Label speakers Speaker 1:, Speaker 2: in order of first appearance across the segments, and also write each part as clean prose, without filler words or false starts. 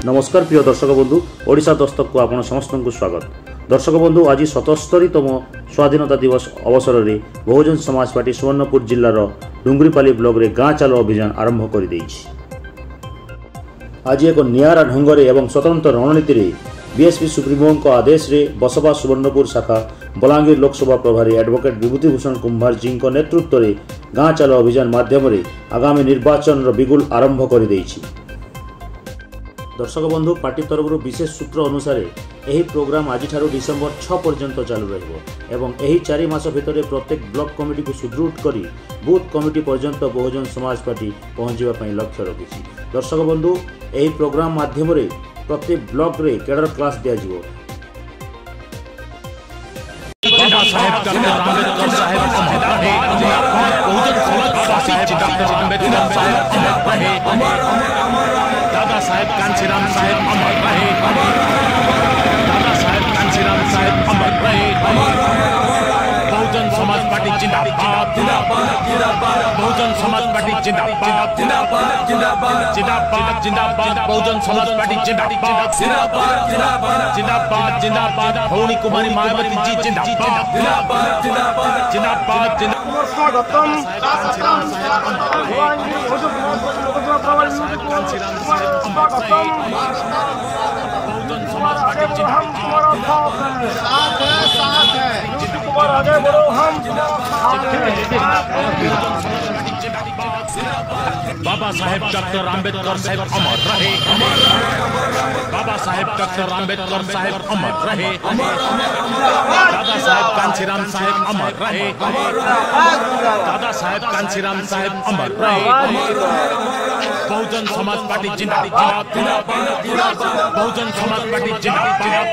Speaker 1: नमस्कार प्रिय दर्शक बंधु ओडिशा दस्तक को आपण समस्त को स्वागत। दर्शक बंधु आज 77तम स्वाधीनता दिवस अवसर में बहुजन समाज पार्टी सुवर्णपुर जिलार डुंगरीपाली ब्लॉक रे गाँ चालो अभियान आरंभ कर देइछि। आज एक नियारा ढंग एवं स्वतंत्र रणनीति रे बीएसपी सुप्रीमो आदेश रे बसपा सुवर्णपुर शाखा बलांगीर लोकसभा प्रभारी एडवोकेट विभूतिभूषण कुंभार जी नेतृत्व में गाँ चालो अभियान माध्यम आगामी निर्वाचन बिगुल आरंभ कर देइछि। दर्शक बंधु पार्टी तरफ विशेष सूत्र अनुसार यही प्रोग्राम आज डिसेम्बर 6 पर्यंत चालू रहिबो एवं 4 मास भितर प्रत्येक ब्लॉक कमिटी को सुदृढ़ करी बूथ कमिटी पर्यंत बहुजन समाज पार्टी पहुंचवा लक्ष्य रखिछि। दर्शक बंधु यही प्रोग्राम माध्यम प्रत्येक ब्लॉक रे कैडर क्लास दिया जिवो।
Speaker 2: दादा साहेब कांचीराम साहेब अमर रहे, दादा साहेब कांचीराम साहेब अमर रहे। बहुजन समाज पार्टी जिंदाबाद, बहुजन समाज पार्टी जिंदाबाद, जिंदाबाद जिंदाबाद, बहुजन समाज पार्टी जिंदाबाद, जिंदाबाद जिंदाबाद, भौणी कुमारी मायावती जी जिंदाबाद, जिंदाबाद जिंदाबाद।
Speaker 3: स्वागतम बाबा साहेब डॉक्टर आंबेडकर साहेब अमर रहे, बाबा साहेब डॉक्टर आंबेडकर साहेब अमर रहे, दादा साहेब कांचीराम साहेब अमर रहे, दादा साहेब कांचीराम साहेब अमर रहे। बहुजन समाज पार्टी जिंदाबाद, बहुजन समाज पार्टी जिंदाबाद,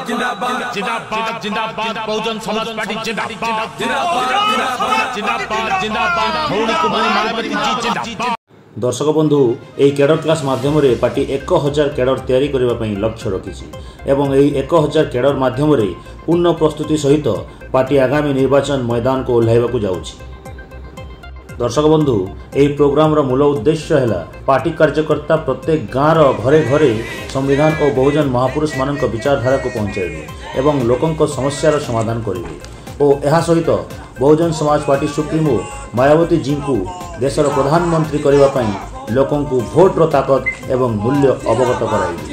Speaker 3: जिंदाबाद जिंदाबाद, बहुजन समाज पार्टी जिंदाबाद, जिंदाबाद जिंदाबाद, भौणी कुमारी मायावती जी जिंदाबाद।
Speaker 1: दर्शक बंधु यही कैडर क्लास माध्यम पार्टी 1000 कैडर तैयारी करने लक्ष्य रखिछि एवं यही 1000 कैडर माध्यम पूर्ण प्रस्तुति सहित पार्टी आगामी निर्वाचन मैदान को ओह्लाइबाकू जाउछि। दर्शक बंधु यही प्रोग्राम मूल उद्देश्य है पार्टी कार्यकर्ता प्रत्येक गाँव घरे घरे संविधान और बहुजन महापुरुष मान विचारधारा को पहुँचाइबे एवं लोकंक समस्यार समाधान करेंगे और यह सहित बहुजन समाज पार्टी सुप्रीमो मायावती जी को देशर प्रधानमंत्री करने लोकों को भोटर ताकत एवं मूल्य अवगत कराइबे।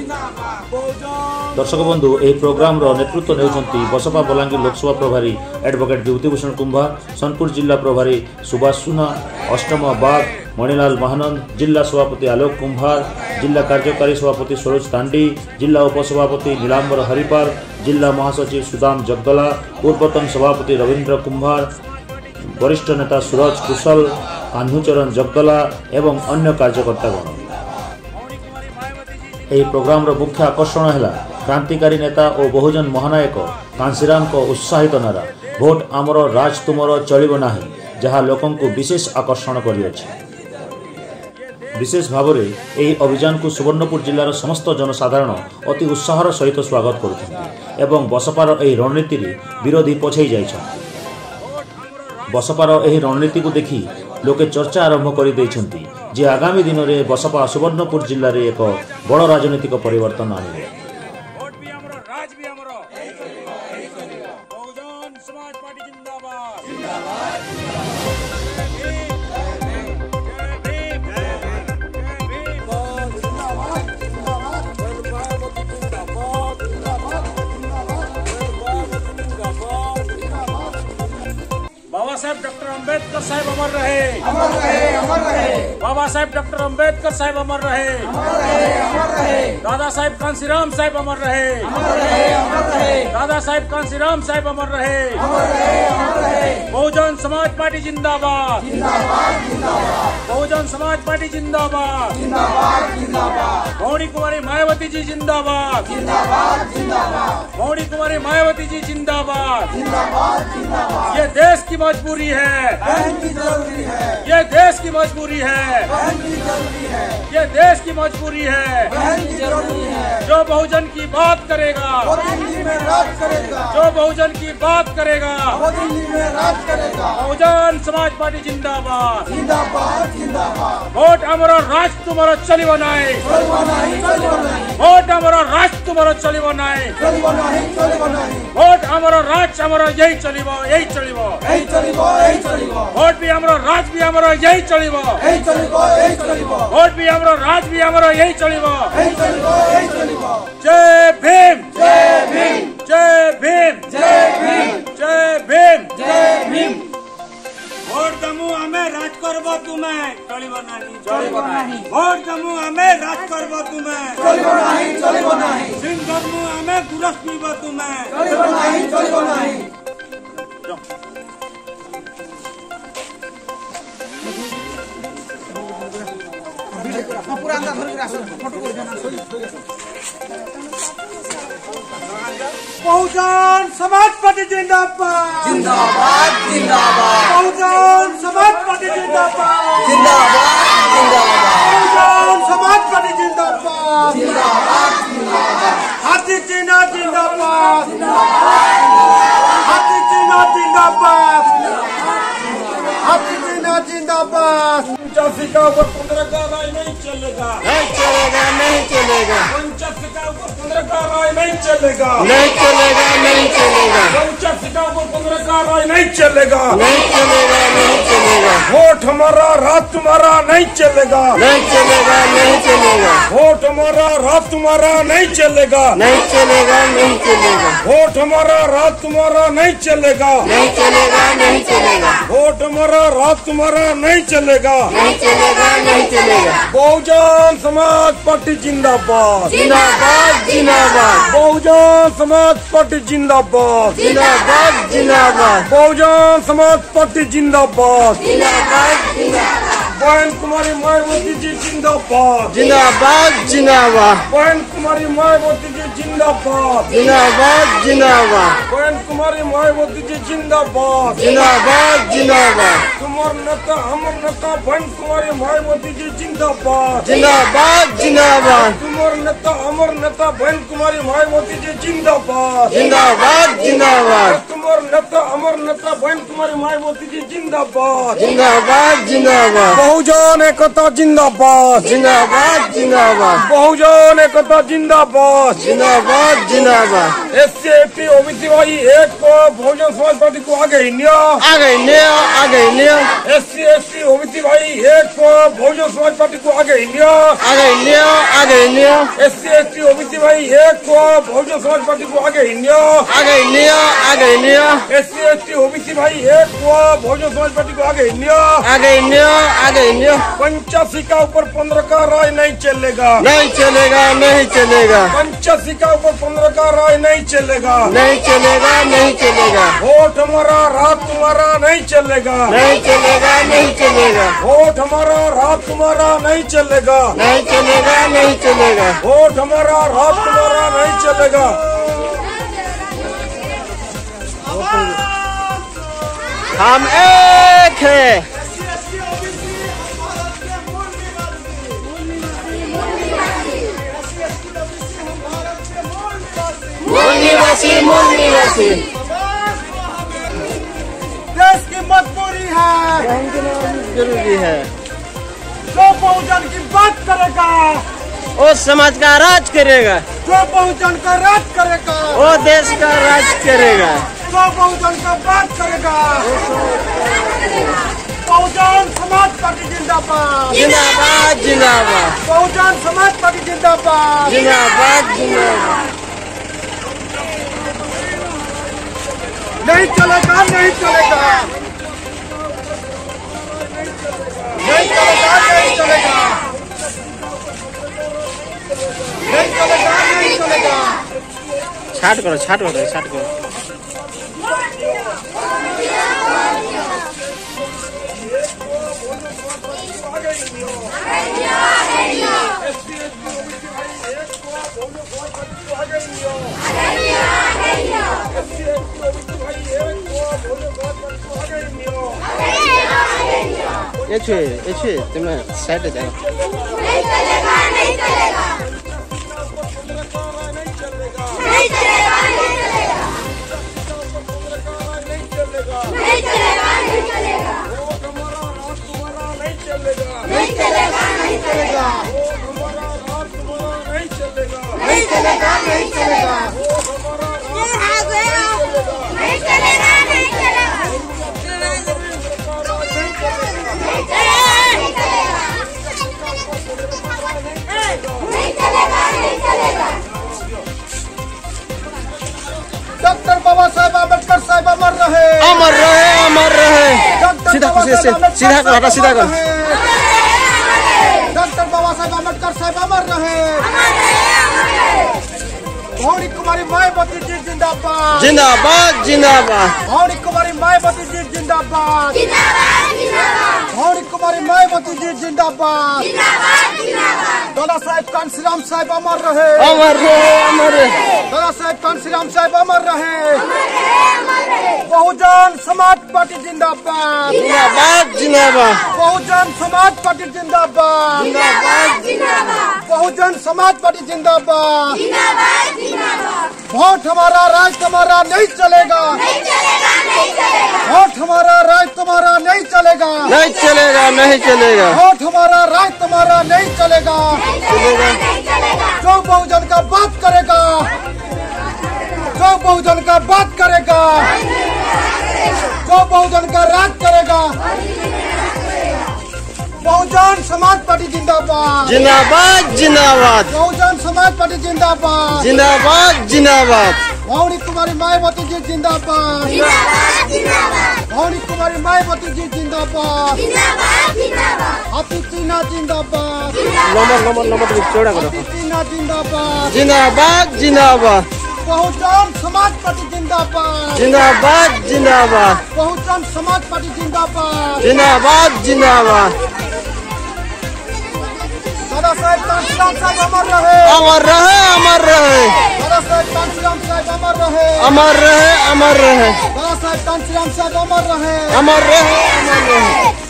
Speaker 1: दर्शक बंधु यह प्रोग्राम नेतृत्व नेउछंती बसपा बलांगीर लोकसभा प्रभारी एडवोकेट विभूतिभूषण कुंभार, सोनपुर जिला प्रभारी सुभाष सुना, अष्टम बाग मणिलाल महानंद, जिला सभापति आलोक कुंभार, जिला कार्यकारी सभापति सरोज तांडी, जिला उपसभापति नीलांबर हरिपाल, जिला महासचिव सुदाम जगदला, पूर्वतन सभापति रवींद्र कुंभार, वरिष्ठ नेता सूरज कुशल, कान्हुचरण जगदला एवं अन्य कार्यकर्तागण। यह प्रोग्राम मुख्य आकर्षण है क्रांतिकारी नेता और बहुजन महानायक कांशीराम को उत्साहित नारा भोट आमर राज तुमर चलिबो नाही, जहाँ लोकों को विशेष आकर्षण करियछि। विशेष भाव में यह अभियान को सुवर्णपुर जिलार समस्त जनसाधारण अति उत्साहर सहित स्वागत करुछन्ति एवं बसपार यह रणनीति विरोधी पछाई जाइछन्ति। बसपार यह रणनीति को देखि लोके चर्चा आरंभ कर देइछन्ति जे आगामी दिन में बसपा सुवर्णपुर जिले में एक बड़ राजनीतिक परिवर्तन आने।
Speaker 3: बाबा साहेब डॉक्टर अम्बेडकर साहेब अमर रहे, अमर रहे, अमर रहे। बाबा साहेब डॉक्टर अम्बेडकर साहेब अमर रहे, अमर रहे, अमर रहे। दादा साहेब कांशीराम साहेब अमर रहे, अमर रहे, अमर रहे। दादा साहेब कांशीराम साहेब अमर रहे, अमर रहे, अमर रहे। बहुजन समाज पार्टी जिंदाबाद, जिंदाबाद जिंदाबाद, बहुजन समाज पार्टी जिंदाबाद, जिंदाबाद जिंदाबाद, भौणी कुमारी मायावती जी जिंदाबाद, जिंदाबाद जिंदाबाद, भौणी कुमारी मायावती जी जिंदाबाद, जिंदाबाद जिंदाबाद। ये देश की मजबूरी है, ये देश की मजबूरी है, ये देश की मजबूरी है। जो बहुजन की बात करेगा वो दिल्ली में राज करेगा, जो बहुजन की बात करेगा वो दिल्ली में राज करेगा। बहुजन समाज पार्टी जिंदाबाद, जिंदाबाद जिंदाबाद। वोट हमारा राज तुम्हारा चली बनाए। तुम्हारा चलिबो नाही वोट हमरो राज हमरो यही चलिबो वोट भी हमरो राज भी हमरो यही चलिबो वोट भी हमरो राज भी हमरो यही चलिबो जय भीम जय भीम जय भीम जय भीम जय भीम जय भीम वोट दमु हमें राज करबो तुमे चलिबो नाही वोट दमु हमें राज करबो तुमे चलिबो नाही सिंह दमु हमें गुरस पीबो तुमे चलिबो नाही पूरा अंदर धर के रास्ता फोटो कर देना बहुजन समाज पार्टी जिंदाबाद जिंदाबाद जिंदाबाद बहुजन समाज पार्टी जिंदाबाद जिंदाबाद जिंदाबाद बहुजन समाज पार्टी जिंदाबाद जिंदाबाद जिंदाबाद हाथी चीना जिंदाबाद हाथी चीना जिंदाबाद हाथी चीना जिंदाबाद 85 का ऊपर 15 का राय नहीं चलेगा नहीं चलेगा नहीं चलेगा 85 का ऊपर 15 का राय नहीं चलेगा नहीं चलेगा नहीं चलेगा 85 का ऊपर 15 का राय नहीं चलेगा नहीं चलेगा नहीं चलेगा वोट हमारा रात तुम्हारा नहीं चलेगा नहीं चलेगा नहीं चलेगा वोट हमारा रात तुम्हारा नहीं चलेगा नहीं चलेगा नहीं चलेगा वोट हमारा रात तुम्हारा नहीं चलेगा नहीं चलेगा नहीं चलेगा वोट हमारा रात तुम्हारा नहीं चलेगा नहीं चलेगा नहीं चलेगा बहुजन समाज पार्टी जिंदाबाद जिंदाबाद जिंदाबाद बहुजन समाज पार्टी जिंदाबाद जिंदाबाद जिंदाबाद बहुजन समाज पार्टी जिंदाबाद जिंदाबाद जिंदाबाद बहन कुमारी मायावती जी जिंदाबाद जिंदाबाद जिंदाबाद बहन कुमारी मायावती जी जिंदाबाद जिंदाबाद जिंदाबाद बहन कुमारी मायावती जी जिंदाबाद जिंदाबाद जिंदाबाद तुम्हार नेता हमर नेता बहन कुमारी मायावती जी जिंदाबाद जिंदाबाद जिंदाबाद तुम्हार नेता हमर नेता बहन कुमारी मायावती जी जिंदाबाद जिंदाबाद जिंदाबाद तुम्हार नेता हमर नेता बहन कुमारी मायावती जी जिंदाबाद जिंदाबाद जिंदाबाद बहुजन एकता जिंदाबाद जिंदाबाद जिंदाबाद बहुजन एकता जिंदाबाद जिंदाबाद जिंदाबाद एससी एसटी ओबीसी भाई एक को बहुजन समाज पार्टी को आगे लिया एससी एसटी ओबीसी भाई एक को बहुजन समाज पार्टी को आगे लिया एससी एसटी ओबीसी भाई एक को बहुजन समाज पार्टी को आगे लिया एससी एसटी ओबीसी भाई एक को बहुजन समाज पार्टी को आगे लिया 85 का ऊपर 15 का राय नहीं चलेगा नहीं चलेगा नहीं चलेगा 85 का ऊपर 15 का राय नहीं चलेगा नहीं चलेगा नहीं चलेगा वोट हमारा रात तुम्हारा नहीं चलेगा नहीं चलेगा नहीं चलेगा वोट हमारा रात तुम्हारा नहीं चलेगा नहीं चलेगा नहीं चलेगा वोट हमारा रात तुम्हारा नहीं चलेगा हम एक है मूल निवासी देश की मजबूरी है जरूरी है जो बहुजन की बात करेगा वो समाज का राज करेगा जो बहुजन का राज करेगा वो देश का राज करेगा जो बहुजन का बात करेगा बहुजन समाज पार्टी जिंदाबाद जिंदाबाद जिंदाबाद बहुजन समाज पार्टी जिंदाबाद जिंदाबाद जिंदाबाद नहीं चलेगा नहीं चलेगा नहीं चलेगा नहीं चलेगा नहीं चलेगा नहीं चलेगा छाट करो ये तुम्हें साइड जाओ नहीं चलेगा नहीं चलेगा नहीं चलेगा नहीं चलेगा नहीं चलेगा नहीं चलेगा नहीं चलेगा नहीं चलेगा नहीं चलेगा नहीं चलेगा नहीं चलेगा नहीं चलेगा नहीं चलेगा नहीं
Speaker 4: चलेगा। डॉक्टर बाबा साहेब अम्बेडकर साहब अमर रहे,
Speaker 5: अमर रहे, अमर रहे। सीधा सीधा कर, सीधा कर।
Speaker 4: डॉक्टर बाबा साहेब अम्बेडकर साहब अमर रहे। भौणी कुमारी मायावती जी जिंदाबाद,
Speaker 5: जिंदाबाद, जिंदाबाद।
Speaker 4: भौणी कुमारी मायावती जी जिंदाबाद, भौणी कुमारी मायावती जी जिंदाबाद। दादा साहेब कांशीराम साहब अमर रहे,
Speaker 5: अमर रहे, अमर रहे।
Speaker 4: दादा साहेब कांशीराम साहब अमर रहे। बहुजन समाज पार्टी जिंदाबाद,
Speaker 5: जिंदाबाद, जिंदाबाद।
Speaker 4: बहुजन समाज पार्टी जिंदाबाद, बहुजन समाज पार्टी जिंदाबाद। वोट हमारा राज तुम्हारा नहीं चलेगा, वोट हमारा राज तुम्हारा नहीं चलेगा,
Speaker 5: नहीं चलेगा, नहीं चलेगा।
Speaker 4: वोट हमारा राज तुम्हारा नहीं चलेगा। जो बहुजन का बात करेगा, जो बहुजन का बात करेगा, जो बहुजन का राज करेगा। बहुजन समाज पार्टी जिंदाबाद,
Speaker 5: जिंदाबाद, जिंदाबाद।
Speaker 4: बहुजन समाज पार्टी जिंदाबाद,
Speaker 5: जिंदाबाद, जिंदाबाद।
Speaker 4: भौणी कुमारी मायावती जी जिंदाबाद, भौणी कुमारी मायावती जी जिंदाबाद। हाथी चीना जिंदाबाद,
Speaker 5: नंबर चौड़ा करो।
Speaker 4: हाथी चीना जिंदाबाद।
Speaker 5: जिंदाबाद, जिंदाबाद।
Speaker 4: बहुजन समाज पार्टी जिंदाबाद,
Speaker 5: जिंदाबाद, जिंदाबाद।
Speaker 4: बहुजन समाज पार्टी जिंदाबाद।
Speaker 5: जिंदाबाद, जिंदाबाद।
Speaker 4: दादा साहेब कांशीराम साहब अमर रहे,
Speaker 5: अमर रहे, अमर रहे।
Speaker 4: दादा साहेब कांशीराम साहब अमर रहे,
Speaker 5: अमर रहे, अमर रहे।
Speaker 4: दादा साहेब कांशीराम साहब अमर रहे।
Speaker 5: अमर रहे, अमर रहे।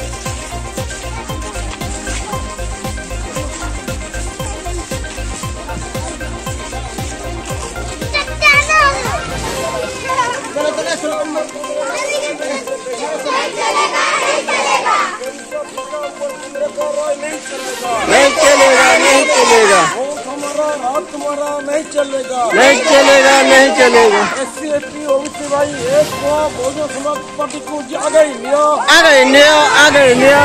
Speaker 5: नहीं चलेगा, नहीं चलेगा।
Speaker 4: हमारा राज तुम्हारा नहीं चलेगा,
Speaker 5: नहीं चलेगा, नहीं चलेगा।
Speaker 4: SC ST OBC भाई एक बहुजन समाज पार्टी को आ गई लिया,
Speaker 5: आ गए नियो, आ गए नियो।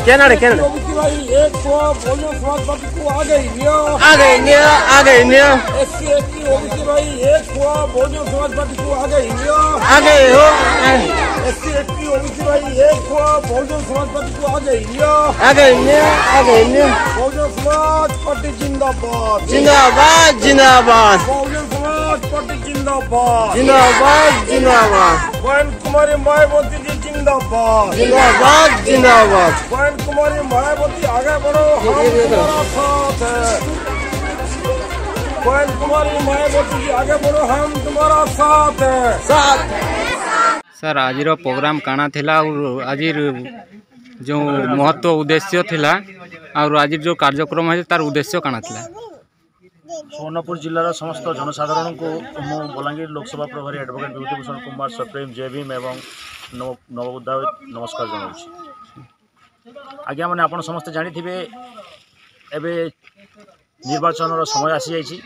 Speaker 5: क्या रे, क्या रे?
Speaker 4: OBC भाई एक बहुजन समाज पार्टी को आ गई लिया,
Speaker 5: आ गए नियो, आ गए नियो।
Speaker 4: SC ST OBC भाई एक बहुजन समाज पार्टी को आ गई लिया,
Speaker 5: आ गए हो,
Speaker 4: SC ST OBC भाई एक बहुजन समाज पार्टी को आ गई लिया।
Speaker 5: आ गए नियो, आ गए नियो।
Speaker 4: बहुजन समाज पार्टी जिंदाबाद,
Speaker 5: जिंदाबाद, जिंदाबाद।
Speaker 4: बहुजन समाज पार्टी जिंदाबाद।
Speaker 5: जिंदाबाद, जिंदाबाद।
Speaker 4: बहन कुमारी मायावती जी जिंदाबाद,
Speaker 5: जिंदाबाद, जिंदाबाद।
Speaker 4: बहन कुमारी मायावती आगे बढ़ो, हम तुम्हारा साथ है। बहन कुमारी मायावती जी आगे बढ़ो, हम तुम्हारा साथ है।
Speaker 6: सर आज प्रोग्राम काना थिला और आज जो महत्व उद्देश्य थिला और आज जो कार्यक्रम है तार उद्देश्य काना थिला।
Speaker 1: सुवर्णपुर जिलार समस्त जनसाधारण को मु बलांगीर लोकसभा प्रभारी एडवोकेट विभूतिभूषण कुमार सप्रेम जय भीम एवं नवोदित नमस्कार जनाऊँ। आज्ञा मैंने आप समस्त जानी एबे निर्वाचन समय आसी जाइए,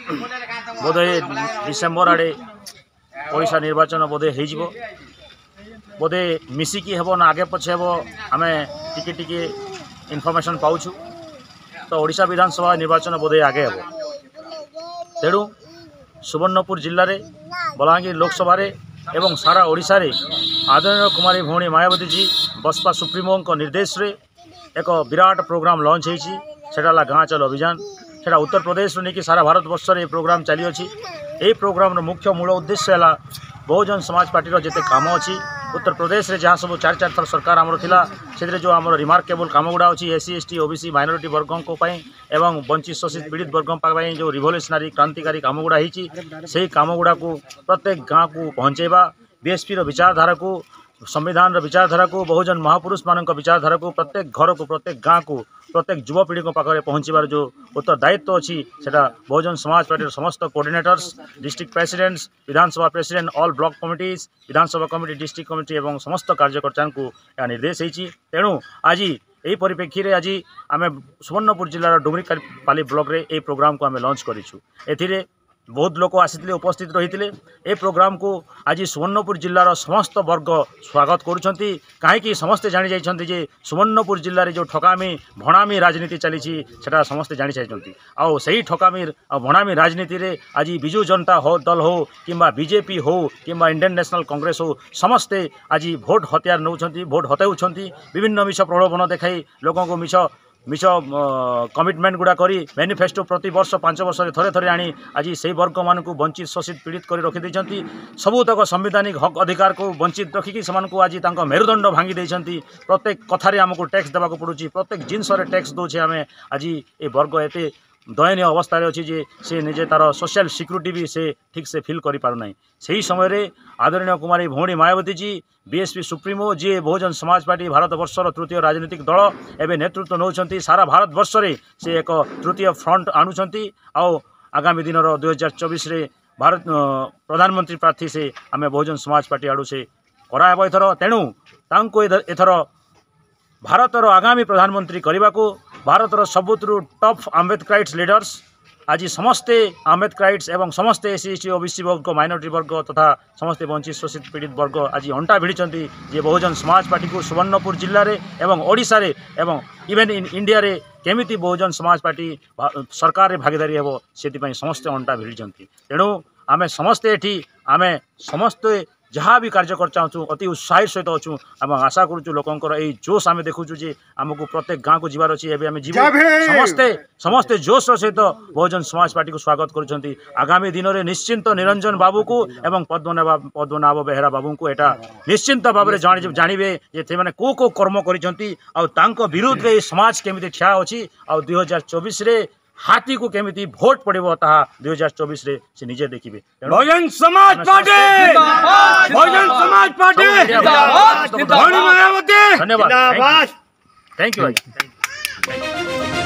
Speaker 1: बोधे डिसेम्बर आड़े ओडिशा निर्वाचन बोधे हो बोधे मिसिकी हेबो ना आगे पछे हेबो आम टिके टिके इनफर्मेशन पाउछु। तो ओडिशा विधानसभा निर्वाचन बोधे आगे हेबो, तेणु सुवर्णपुर जिले में बलांगीर लोकसभा एवं सारा ओडिशा रे आदरणीय कुमारी भौणी मायावती जी बसपा सुप्रीमो निर्देश रे एक विराट प्रोग्राम लॉन्च होइछि। सेटा गाँ चल अभियान, सेटा उत्तर प्रदेश रू नहीं सारा भारत वर्ष में प्रोग्राम चली अच्छी। यही प्रोग्राम मुख्य मूल उद्देश्य है बहुजन समाज पार्टी जिते काम अच्छी उत्तर प्रदेश में जहाँ सब 4 थर सरकार आमर थिला से जो आम रिमार्केबल कम गुड़ा अच्छी SC ST OBC माइनॉरिटी वर्गों एवं वंचित शोषित पीड़ित वर्गों जो रिवोल्यूशनरी क्रांतिकारी कम गुड़ा से कम गुड़ा को प्रत्येक गाँव को पहुँचेबा, BSP विचारधारा को संविधान विचारधारा को बहुजन महापुरुष मान विचारधारा को प्रत्येक घर को प्रत्येक गाँव को प्रत्येक युवपीढ़ी पाखे पहुँचार जो उत्तरदायित्व अच्छी सेटा बहुजन समाज पार्टी समस्त कोऑर्डिनेटर्स, डिस्ट्रिक्ट प्रेसिडेंट्स, विधानसभा प्रेसिडेंट, ऑल ब्लॉक कमिटीज, विधानसभा कमिटी, डिस्ट्रिक्ट कमिटी एवं समस्त कार्यकर्ता को यह निर्देश होती। तेणु आज यही परिप्रेक्षी में आज आम सुवर्णपुर जिलार डुमरीपाली ब्लॉक रे ए प्रोग्राम को आम लॉन्च करूँ। बहुत लोक आसी उपस्थित रही ए प्रोग्राम को आज सुवर्णपुर जिलार समस्त वर्ग स्वागत करुँच कहीं समस्ते जानी जाइछन्ति जे सुवर्णपुर जिले में जो ठकामी भणामी राजनीति चली सेटा समस्ते जानी चाहिए आउ सही ठकामी भणामी राजनीति रे आज बिजु जनता दल हो किंबा बीजेपी हो किंबा इंडियन नेशनल कांग्रेस हो समस्ते आज भोट हत्यार नौछन्ति भोट हताउछन्ति विभिन्न मिछ प्रलोभन देखाई लोकों को मिछ कमिटमेंट गुड़ा करी मैनिफेस्टो प्रति वर्ष 5 वर्ष थे थे आनी आज से वर्ग मान को वंचित शोषित पीड़ित कर रखी सबूतक संवैधानिक हक अधिकार को वंचित रखिकी से आज मेरुदंड भांगी देइछन्ति प्रत्येक कथारे आमको टैक्स देवाक पड़ुछि प्रत्येक जिनस टैक्स दौचे आम आज ये वर्ग एते दयनीय अवस्था अच्छी जे से निजे तार सोशल सिक्यूरीटी भी से ठीक से फिल करि पारु नै सही समय रे आदरणीय कुमारी भौणी मायावती जी बीएसपी सुप्रीमो जी बहुजन समाज पार्टी भारत वर्षर तृतीय राजनीतिक दल एवं नेतृत्व नौछन्ति सारा भारत वर्ष रे से एक तृतीय फ्रंट आणुछन्ति आउ आगामी दिन 2024 रे भारत प्रधानमंत्री प्रार्थी से आम बहुजन समाज पार्टी आड़ू से कराब एथर तेणु तांको एथर भारतर आगामी प्रधानमंत्री करने को भारतर सबुतु टॉप आम्बेडकराइट्स लीडर्स आज समस्ते आम्बेडकराइट्स एवं समस्ते एससी एसटी ओबीसी वर्ग माइनॉरिटी वर्ग तथा समस्ते वंचित शोषित पीड़ित वर्ग आज अंटा भिड़िंट जे बहुजन समाज पार्टी को सुवर्णपुर जिले में एवं ओडिशा रे एवं इवेन इन इंडिया रे केमिति बहुजन समाज पार्टी सरकार रे भागीदारी हेबो सेति समस्ते अंटा भिड़िंट तेणु आम समस्ते एठी आम समस्ते जहाँ भी कार्य कर चाहूँ अति उत्साह सहित अच्छू आम आशा करूँ लोकंर यही जोश आम देखु जे आमको प्रत्येक गाँव को जीवार अच्छी एवं समस्ते समस्ते जोश सहित बहुजन समाज पार्टी को स्वागत करुँच आगामी दिन में निश्चिंत निरंजन बाबू को एवं पद्मनाभ बेहेरा बाबू को एटा निश्चिंत भाव में जानवे जे को कर्म कर विरुद्ध में समाज केमी ठिया अच्छी आ 2024 रे हाथी को केमिति भोट पड़ो ताहा 2024 रे से निजे देखिबे
Speaker 2: बहुजन समाज पार्टी
Speaker 1: धन्यवाद थैंक यू भाई।